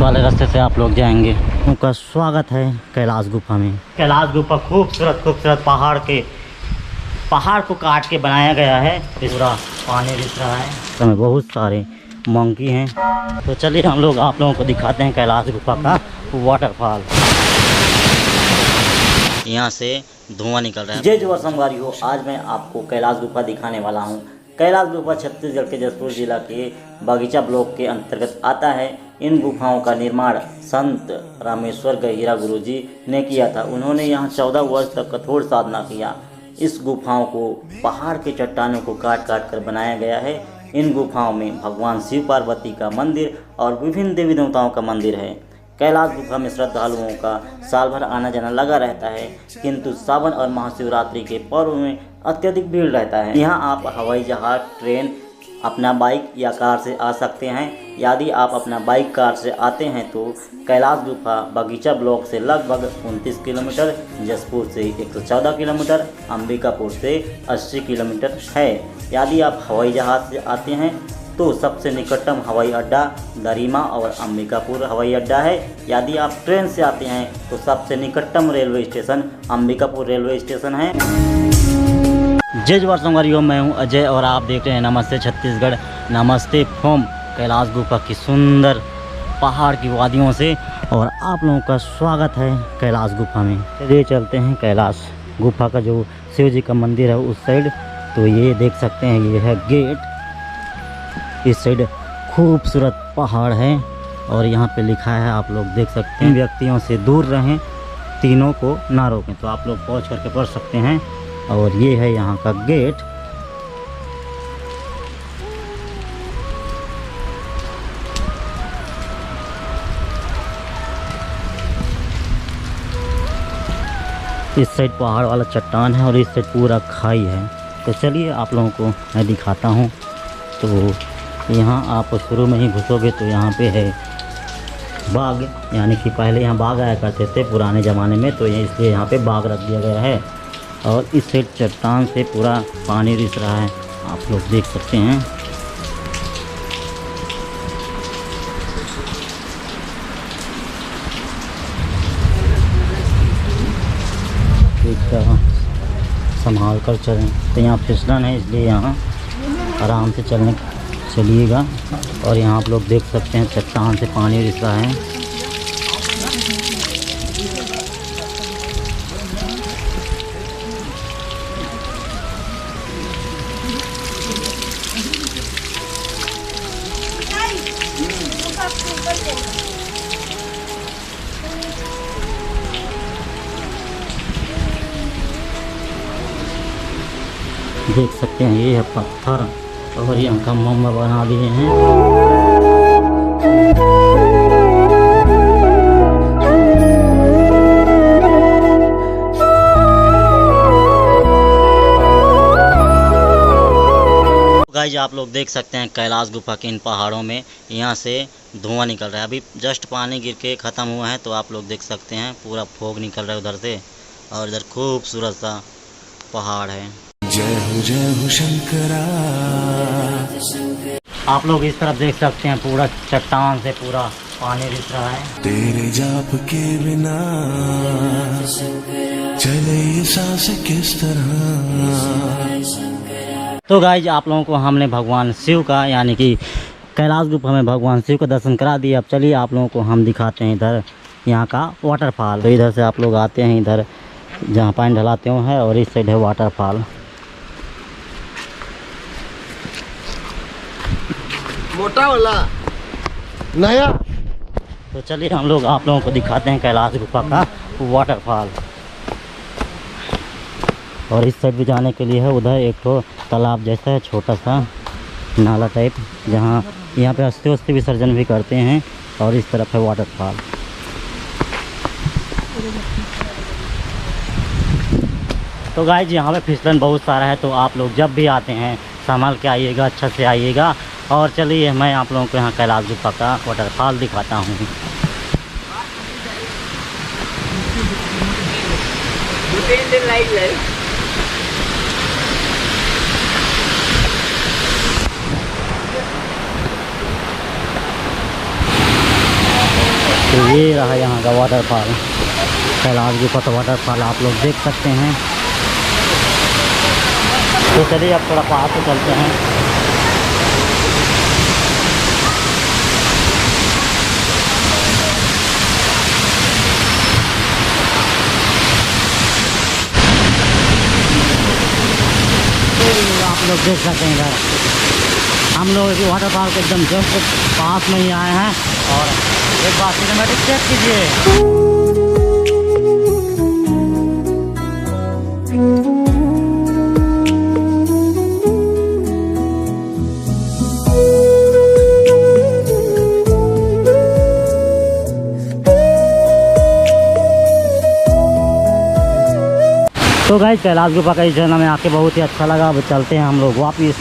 वाले रास्ते से आप लोग जाएंगे। उनका स्वागत है कैलाश गुफा में। कैलाश गुफा खूबसूरत खूबसूरत पहाड़ को काट के बनाया गया है। पूरा पानी दिख रहा है, इसमें बहुत सारे मंकी हैं। तो चलिए हम लोग आप लोगों को दिखाते हैं कैलाश गुफा का वाटरफॉल। यहाँ से धुआं निकल रहा है। जय जोहार संगवारियों, आज मैं आपको कैलाश गुफा दिखाने वाला हूँ। कैलाश गुफा छत्तीसगढ़ के जसपुर जिला के बगीचा ब्लॉक के अंतर्गत आता है। इन गुफाओं का निर्माण संत रामेश्वर गहिरा गुरुजी ने किया था। उन्होंने यहाँ 14 वर्ष तक कठोर साधना किया। इस गुफाओं को पहाड़ के चट्टानों को काट काट कर बनाया गया है। इन गुफाओं में भगवान शिव पार्वती का मंदिर और विभिन्न देवी देवताओं का मंदिर है। कैलाश गुफा में श्रद्धालुओं का साल भर आना जाना लगा रहता है, किंतु सावन और महाशिवरात्रि के पर्व में अत्यधिक भीड़ रहता है। यहाँ आप हवाई जहाज, ट्रेन, अपना बाइक या कार से आ सकते हैं। यदि आप अपना बाइक कार से आते हैं तो कैलाश गुफा बगीचा ब्लॉक से लगभग 29 किलोमीटर, जसपुर से 114 किलोमीटर, अंबिकापुर से 80 किलोमीटर है। यदि आप हवाई जहाज़ से आते हैं तो सबसे निकटतम हवाई अड्डा दरिमा और अंबिकापुर हवाई अड्डा है। यदि आप ट्रेन से आते हैं तो सबसे निकटतम railway station Ambikapur railway station है। जय जोहार संगवारियों, मैं हूं अजय और आप देख रहे हैं नमस्ते छत्तीसगढ़, नमस्ते फ्रॉम कैलाश गुफा की सुंदर पहाड़ की वादियों से। और आप लोगों का स्वागत है कैलाश गुफा में। चलिए चलते हैं कैलाश गुफा का जो शिव जी का मंदिर है उस साइड। तो ये देख सकते हैं, ये है गेट। इस साइड खूबसूरत पहाड़ है और यहाँ पे लिखा है, आप लोग देख सकते हैं, व्यक्तियों से दूर रहें, तीनों को ना रोकें। तो आप लोग पहुँच करके पढ़ सकते हैं। और ये है यहाँ का गेट। इस साइड पहाड़ वाला चट्टान है और इस साइड पूरा खाई है। तो चलिए आप लोगों को मैं दिखाता हूँ। तो यहाँ आप शुरू में ही घुसोगे तो यहाँ पे है बाग, यानी कि पहले यहाँ बाग आया करते थे पुराने ज़माने में, तो इसलिए यहाँ पे बाग रख दिया गया है। और इस साइड चट्टान से पूरा पानी रिस रहा है, आप लोग देख सकते हैं। संभाल कर चलें। तो यहाँ फिसलन है, इसलिए यहाँ आराम से चलिएगा। और यहाँ आप लोग देख सकते हैं चट्टान से पानी रिस रहा है। देख सकते हैं ये है पत्थर और यहाँ का मम्मा बना दिए हैं। गाइस आप लोग देख सकते हैं कैलाश गुफा के इन पहाड़ों में यहाँ से धुआं निकल रहा है। अभी जस्ट पानी गिर के ख़त्म हुआ है, तो आप लोग देख सकते हैं पूरा फोग निकल रहा है उधर से। और इधर खूबसूरत सा पहाड़ है। जय हो शंकरा। आप लोग इस तरफ देख सकते हैं पूरा चट्टान से पूरा पानी रिस रहा है। तेरे जाप के बिना चले ये सांस किस तरह। तो गाइज आप लोगों को हमने भगवान शिव का, यानी कि कैलाश गुफा में भगवान शिव का दर्शन करा दिया। अब चलिए आप लोगों को हम दिखाते हैं इधर यहाँ का वाटरफॉल। तो इधर से आप लोग आते हैं, इधर जहाँ पानी ढलाते हैं, और इस साइड है वाटरफॉल। मोटा वाला नया। तो चलिए हम लोग आप लोगों को दिखाते हैं कैलाश गुफा का वाटरफॉल। और इस साइड भी जाने के लिए है, उधर एक तो तालाब जैसा है, छोटा सा नाला टाइप, जहाँ यहाँ पे अस्थि विसर्जन भी करते हैं। और इस तरफ है वाटरफॉल। तो गाइस यहाँ पे फिसलन बहुत सारा है, तो आप लोग जब भी आते हैं संभाल के आइएगा, अच्छा से आइएगा। और चलिए मैं आप लोगों को यहाँ कैलाश गुफा का वाटरफॉल दिखाता हूँ। तो ये रहा यहाँ का वाटरफॉल, कैलाश गुफा का वाटरफॉल आप लोग देख सकते हैं। तो चलिए अब थोड़ा पहाड़ पे चलते हैं। आप लोग देख सकते हैं इधर हम लोग वाटरफॉल के एकदम जस्ट पास में ही आए हैं और एक बार सिनेमैटिक चेक कीजिए। तो गाइस कैलाश गुफा का इस जगह में आके बहुत ही अच्छा लगा। अब चलते हैं हम लोग वापिस।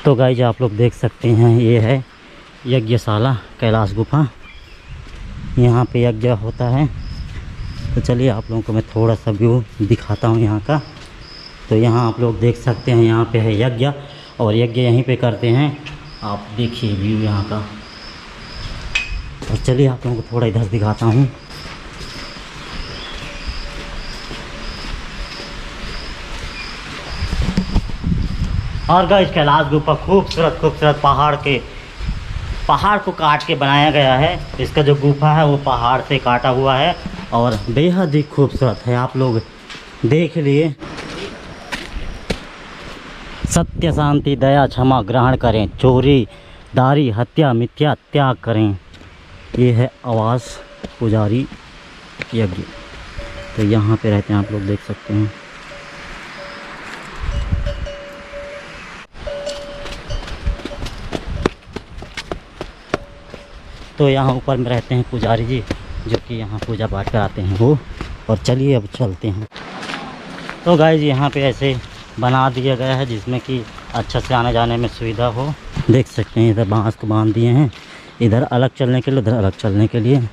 तो गाइस आप लोग देख सकते हैं ये है यज्ञशाला कैलाश गुफा, यहाँ पे यज्ञ होता है। तो चलिए आप लोगों को मैं थोड़ा सा व्यू दिखाता हूँ यहाँ का। तो यहाँ आप लोग देख सकते हैं यहाँ पे है यज्ञ और यज्ञ यहीं पे करते हैं। आप देखिए व्यू यहाँ का। और चलिए आप लोगों को थोड़ा इधर दिखाता हूँ। और गाइस कैलाश गुफा खूबसूरत खूबसूरत पहाड़ को काट के बनाया गया है। इसका जो गुफा है वो पहाड़ से काटा हुआ है और बेहद ही खूबसूरत है। आप लोग देख लिए। सत्य शांति दया क्षमा ग्रहण करें, चोरी दारी हत्या मिथ्या त्याग करें। ये है आवास पुजारी यज्ञ। तो यहाँ पे रहते हैं, आप लोग देख सकते हैं। तो यहाँ ऊपर में रहते हैं पुजारी जी, जो कि यहाँ पूजा पाठ कराते हैं वो। और चलिए अब चलते हैं। तो गाइस यहाँ पे ऐसे बना दिया गया है जिसमें कि अच्छा से आने जाने में सुविधा हो। देख सकते हैं इधर बांस को बांध दिए हैं, इधर अलग चलने के लिए, उधर अलग चलने के लिए।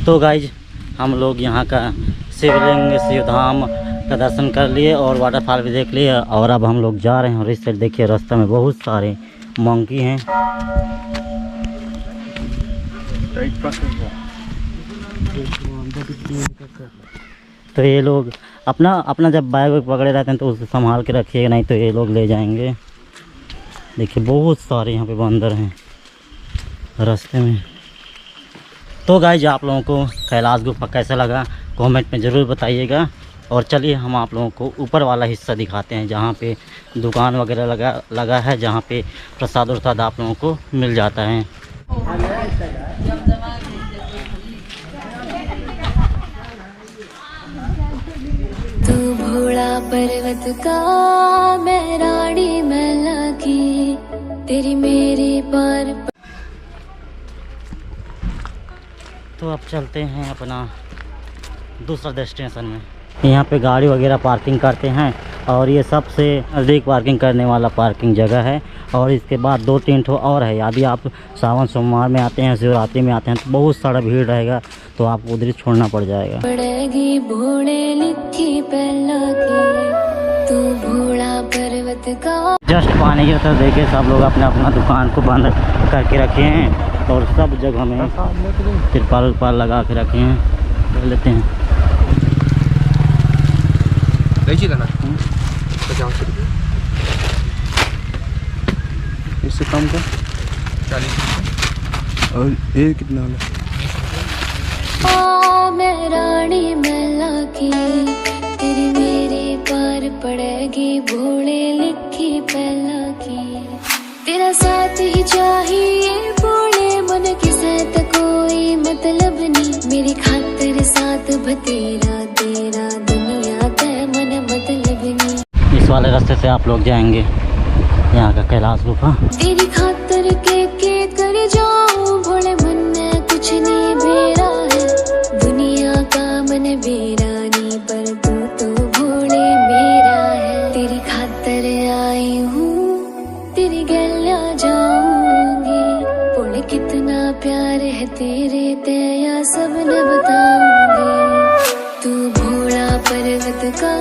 तो गाइज हम लोग यहाँ का शिवलिंग शिवधाम का दर्शन कर लिए और वाटरफॉल भी देख लिए। और अब हम लोग जा रहे हैं और इस साइड देखिए रास्ते में बहुत सारे मंकी हैं। तो ये लोग अपना जब बैग पकड़े रहते हैं तो उसे संभाल के रखिएगा, नहीं तो ये लोग ले जाएंगे। देखिए बहुत सारे यहाँ पे बंदर हैं रास्ते में। तो गाइज आप लोगों को कैलाश गुफा कैसा लगा कमेंट में ज़रूर बताइएगा। और चलिए हम आप लोगों को ऊपर वाला हिस्सा दिखाते हैं जहाँ पे दुकान वगैरह लगा है, जहाँ पे प्रसाद उरसाद आप लोगों को मिल जाता है। तू भोला पर्वत का मैं रानी मैला की तेरी मेरी पर। तो अब चलते हैं अपना दूसरा डेस्टिनेशन में। यहाँ पे गाड़ी वगैरह पार्किंग करते हैं और ये सबसे नज़दीक पार्किंग करने वाला पार्किंग जगह है। और इसके बाद 2-3 ठो और है। यदि आप सावन सोमवार में आते हैं, शिवरात्रि में आते हैं तो बहुत सारा भीड़ रहेगा, तो आपको उधर छोड़ना पड़ जाएगा। पड़ेगी भोले लिखी पहला की, तू भोला पर्वत का। जस्ट पानी की तरफ देखिए, सब लोग अपना अपना दुकान को बंद करके रखे हैं और सब जगह में तिरपाल लगा के रखे हैं। ले लेते हैं। इससे कम का 40 और ये कितना वाला? मैं रानी मैला की, तेरी मेरी पार पड़ेगी भोले लिखी पहला की। तेरा साथ ही चाहिए भोले, मन की साथ कोई मतलब नहीं। मेरी खातिर साथ बतेरा तेरा, दुनिया का मन मतलब नहीं। इस वाले रास्ते से आप लोग जाएंगे यहाँ का कैलाश गुफा। तेरी खातिर के कर जाऊं भोले, मन में कुछ नहीं बेरा है। दुनिया का मन बेरा नहीं, पर तू तो भोले मेरा है। तेरी खातिर आई हूँ, तेरी गलिया जाऊंगी। भोले कितना प्यार है तेरे तेया सब न बताऊंगी। तू भोला पर्वत का